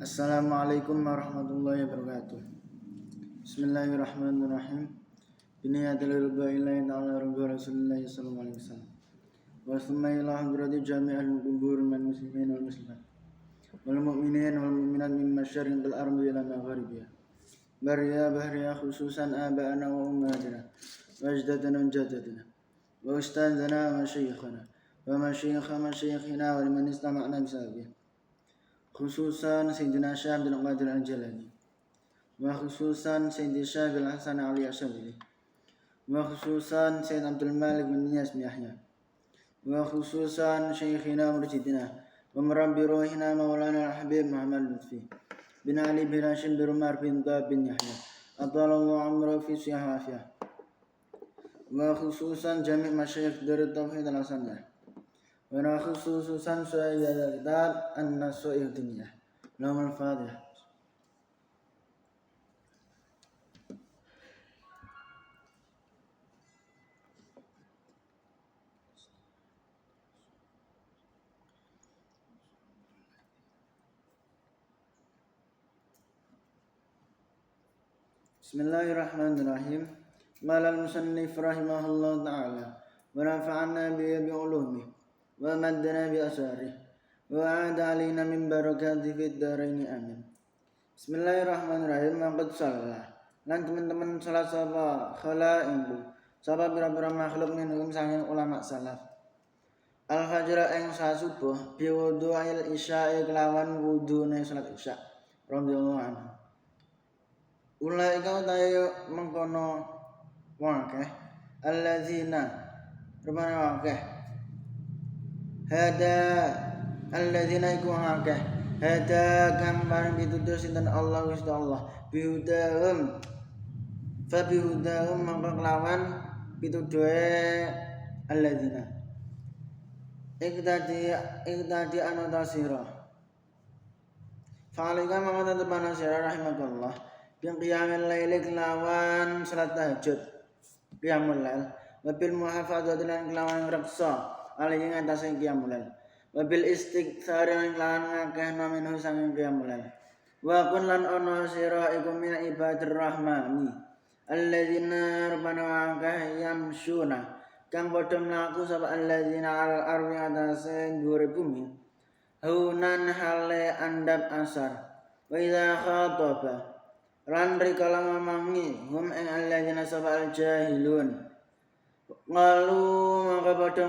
Assalamualaikum warahmatullahi wabarakatuh. Bismillahirrahmanirrahim. Biniyatil ruba'illahi ta'ala rabbi rasulillahi sallallahu alaihi wasallam. Wa summa ila hadrati jami'al qubur man muslimin wal muslimat wal mu'minin wal mu'minat min masyariqil ardi ila magharibiha. Bariya bahriya khususan aba'ana wa ummatina wa ajdadana wa jadadina wa ustadzana wa syekhana wa masyayikha masyayikhina wa liman istama'na bisabih. Khususan Sayyidina Syekh Abdul Qadir Al-Jilani wa khususan Sayyidina Syekh Al-Hasan Ali Asyadili wa khususan Sayyid Abdul Malik bin Niyas bin Yahya wa khususan Syekhina Murjidina wa Merabbi Rohina Maulana Al-Habib Muhammad Lutfi bin Ali bin Hashim bin Umar bin Tab bin Yahya Atalallahu Amra fi Siyahafiyah wa khususan Jami' Masyayikh dari Tauhid Al-Hasaniyah wa khususan Sayyid Kitab An-Nasu'ih Dunia Lahumul Fatihah. Bismillahirrahmanirrahim. Malal musannif rahimahullah ta'ala wa nafa'ana bi ulumih wa maddana bi asarih wa a'ada alina min barakati fid dharaini amin. Bismillahirrahmanirrahim. Maqad salah lan teman-teman salah sapa khalaiqu sapa pira-pira makhluk minhum sanging ulama salaf al-fajr ing subuh bi wudu'il isya'i kelawan wudune salat isya radhiyallahu anhu. Ulaika tayo mengkono wakeh alladzina rupane wakeh hada alladzina iku wakeh hada kang paring pitutur sinten Allah Gusti Allah bihudahum fa bihudahum mangko kelawan pituduhe alladzina iktadi anotasira fa'alika mangko tetepana sira rahimakallah yang qiyamul laili kelawan salat tahajud qiyamul lail wa bil muhafadzati lan kelawan reksa alih ing atase qiyamul lail wa bil istighfar lan kelawan ngakehna minhu sanging qiyamul lail wa kun lan ana sira iku min ibadir rahmani alladzina rabbana akeh yamsyuna kang padha mlaku sapa alladzina al arwi atase dhuwur bumi hunan hale andap asar wa idza khataba lan rikala mamangi hum ing alladzina sapa al-jahilun qalu maka padha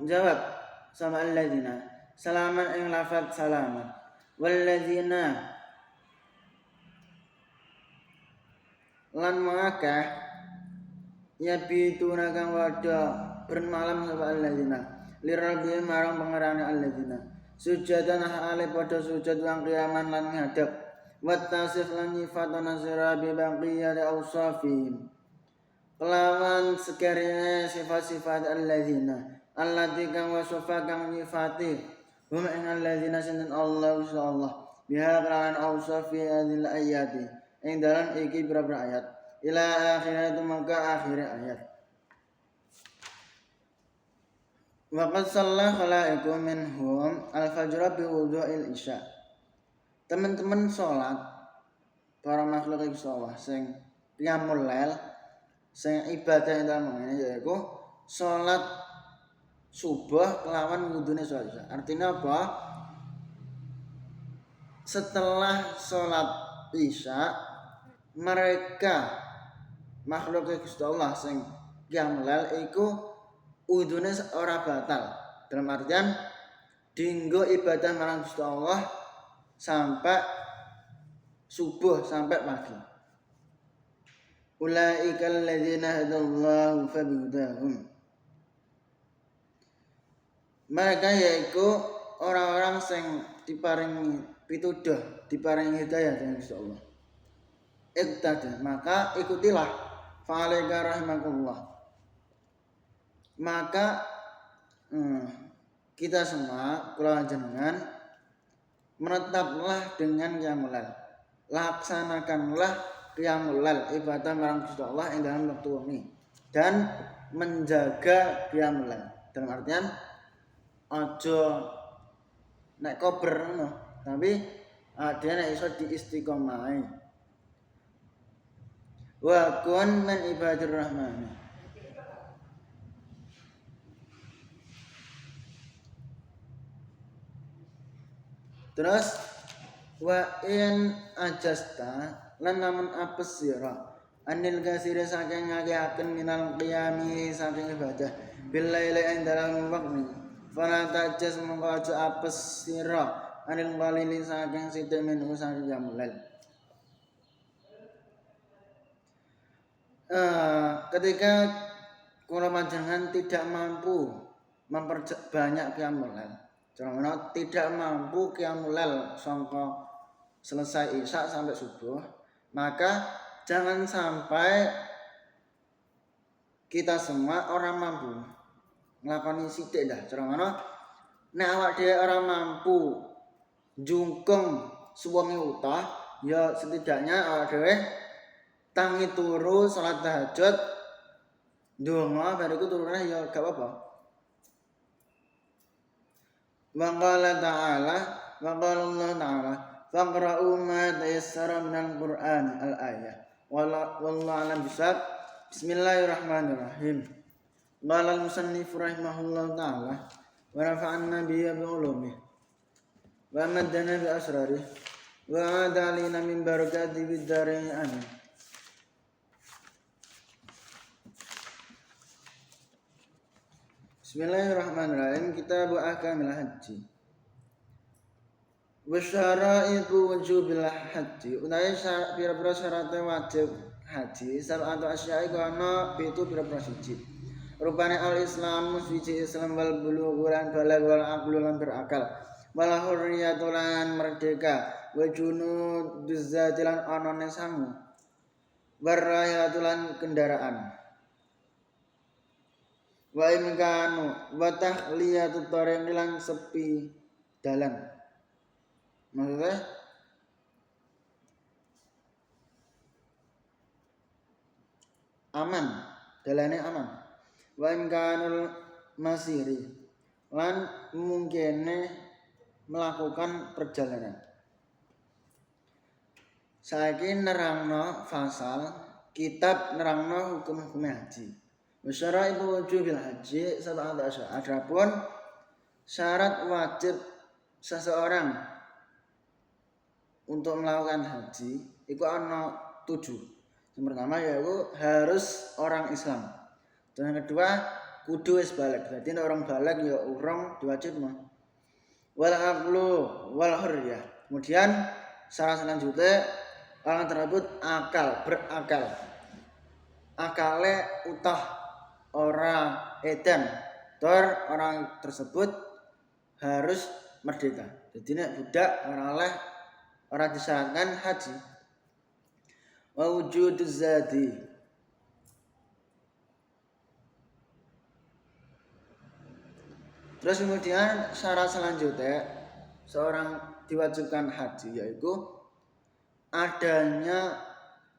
jawab sama alladzina salaman ing lafaz salaman walladzina lan maka yabituna kang padha bermalam sapa alladzina lirabbi marang pangerane alladzina sujadan hale padha sujud wang qiyaman lan ngadeg wattasif lan nyifatana sira bi baqiyati awsafihim kelawan sekarine sifat-sifat alladzina allati kang wasafa kang nyifati hum ing alladzina sinten Allah insyaallah biha kelawan awsafi hadil ayati ing dalam iki berapa ayat ila akhirat maka akhir ayat wa qad shalla khalaiqu minhum al-fajr bi wudu'il isya. Teman-teman sholat para makhluk iki sholat sing qiyamul lail sing ibadah yang dalam ini yaitu sholat subuh kelawan wudune sholat isya. Artinya apa? Setelah sholat isya mereka makhluk Gusti Allah sing qiyamul lail iku wudune ora batal. Dalam artian dinggo ibadah marang Gusti Allah sampai subuh sampai pagi. Ulaikal ladzina hadallahu fabihudahum. Mereka yaitu orang-orang sing diparingi pituduh, diparingi hidayah dengan Gusti Allah. Iqtada, maka ikutilah fa'alaika rahimakumullah. Maka kita semua kula jenengan menetaplah dengan qiyamul lail. Laksanakanlah qiyamul lail ibadah marang Gusti Allah ing dalam waktu ini dan menjaga qiyamul lail. Dalam artian aja nek kober ngono, tapi Dene iso diistiqomai. Wa kun min ibadir rahmani. Terus wa in ajasta lan namun apes sira anil kasire saking ngakeaken minal qiyami saking ibadah billaili ing dalam wektu fala tajas mongko aja apes sira anil qalili saking sithik minhu saking jamulal. Ketika kula panjenengan tidak mampu memperbanyak qiyamul lail, karena tidak mampu qiyamul lail sangka selesai isya sampai subuh, maka jangan sampai kita semua orang mampu nglakoni sithik dah. Karena nek awak dhewe ora mampu jungkung suwengi utah, ya setidaknya awak dhewe tangi turu salat tahajud ndonga bariku turune ya gak apa-apa. Wa qala ta'ala wa qala Allah ta'ala faqra'u ma tayassara minal Qur'an al-ayah wallahu a'lam bishawab. Bismillahirrahmanirrahim. Qala al-musannif rahimahullahu ta'ala wa nafa'anna bihi bi ulumihi wa maddana bi asrarihi wa adalina min barakati bid darin amin. Bismillahirrahmanirrahim. Kitab Ahkamil Haji. Wa syara'itu wujubil haji. Utawi pira-pira syarat wajib haji, sab'atu asya'i kana pitu pira-pira siji. Rupane al-Islam suci Islam wal bulugh lan baligh wal aqlu lan berakal. Wal hurriyatu lan merdeka, wa junuduz zati lan anane sangu. Warayatu lan kendaraan. Wa imkanu wa tahliyatu tariq lan sepi dalan. Maksudnya aman, dalane aman. Wa imkanul masiri lan mungkine melakukan perjalanan. Saiki nerangno fasal kitab nerangno hukum-hukum haji. Syara'itu wujubil haji sab'atu asya. Adapun syarat wajib seseorang untuk melakukan haji itu ana 7. Yang pertama yaitu harus orang Islam. Dan yang kedua kudu wis baligh. Jadi orang baligh ya urung diwajibno. Wal aqlu wal hurriyah. Kemudian syarat selanjutnya orang tersebut berakal. Akale utah orang edan, orang tersebut harus merdeka. Jadi nek budak orang disyaratkan haji. Wa wujuduz zadi. Terus kemudian syarat selanjutnya seorang diwajibkan haji yaitu adanya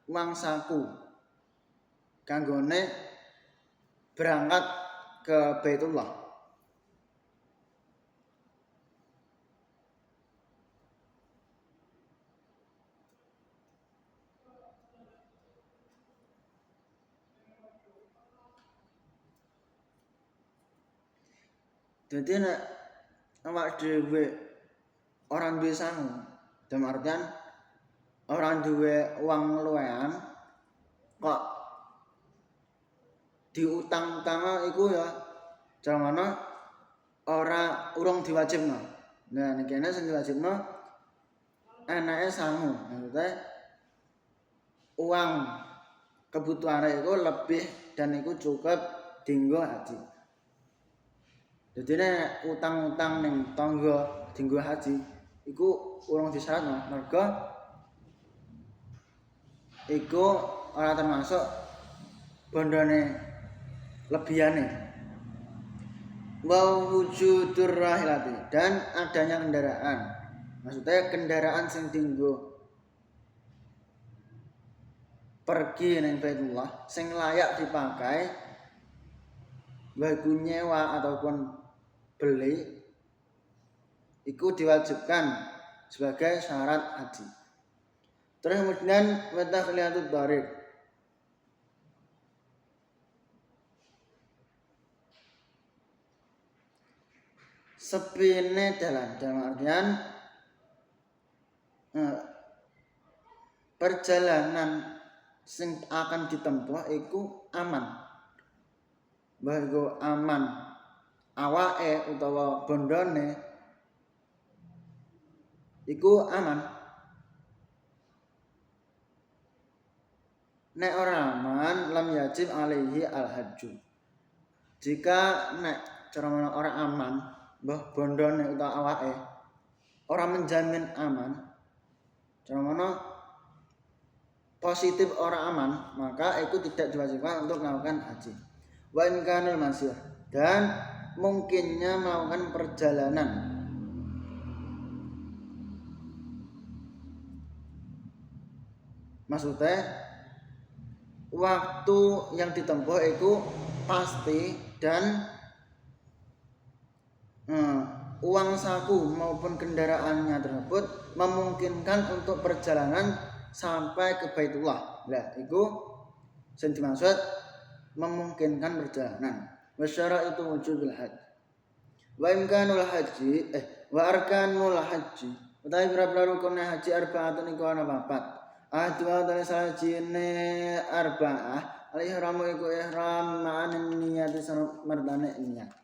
uang saku kanggone berangkat ke Baitullah. Jadi nek awak dhewe orang duwe sangu, dalam artian orang duwe uang luwehan kok diutang-utang iku ya jangan urung diwajibno. Nah nek kene sing diwajibno anake sangu, maksudnya uang kebutuhane iku lebih dan iku cukup dienggo haji. Jadi nek utang-utang ning tangga dienggo haji iku urung disyaratno, mergo iku ora termasuk bondone lebihane. Wa wujudur rahilati dan adanya kendaraan. Maksudnya kendaraan sing dienggo pergi ning Baitullah sing layak dipakai baik nyewa ataupun beli iku diwajibkan sebagai syarat haji. Terus kemudian watahliyatud dhariq, sepine dalam artian perjalanan sing akan ditempuh iku aman. Bahwa aman awake utawa bondone iku aman. Nek ora aman lam yajib alaihi al-hajju. Jika nek cara mana ora aman, mbah bondone utawa awake ora menjamin aman, cara mana positif ora aman, maka itu tidak diwajibkan untuk melakukan haji. Wa imkanul masir, dan mungkinnya melakukan perjalanan. Maksudnya waktu yang ditempuh itu pasti dan uang saku maupun kendaraannya tersebut memungkinkan untuk perjalanan sampai ke Baitullah. Nah, itu sing dimaksud memungkinkan perjalanan. Wasyara itu wujudul haji. Wa imkanul haji wa arkanul haji. Utawi pira-pira rukun haji arbaatun iku ana papat. Adwa dari sajine arbaah al-ihramu iku ihram ma'an niyyati mardane niyyat.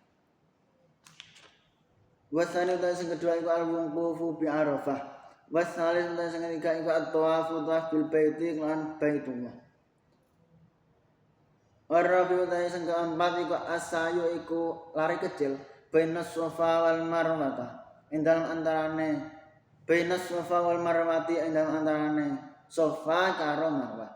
Wasani utawi sing kedua iku al-wuqufu bi Arafah. Wasalis utawi sing ketiga iku at-tawafu bil baiti lan Baitullah. Warabi utawi sing keempat iku asayu iku lari kecil bainas Safa wal Marwah. Ing dalem antarane bainas Safa wal Marwati ing dalem antarane Safa karo Marwah.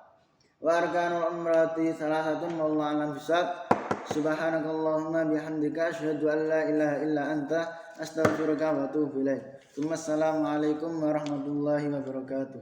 Wa arkanul umrati salasatun wallahu a'lam bisawab. Subhanakallahumma bihamdika asyhadu an la ilaha illa anta astaghfiruka wa atubu ilaik. Assalamualaikum warahmatullahi wabarakatuh.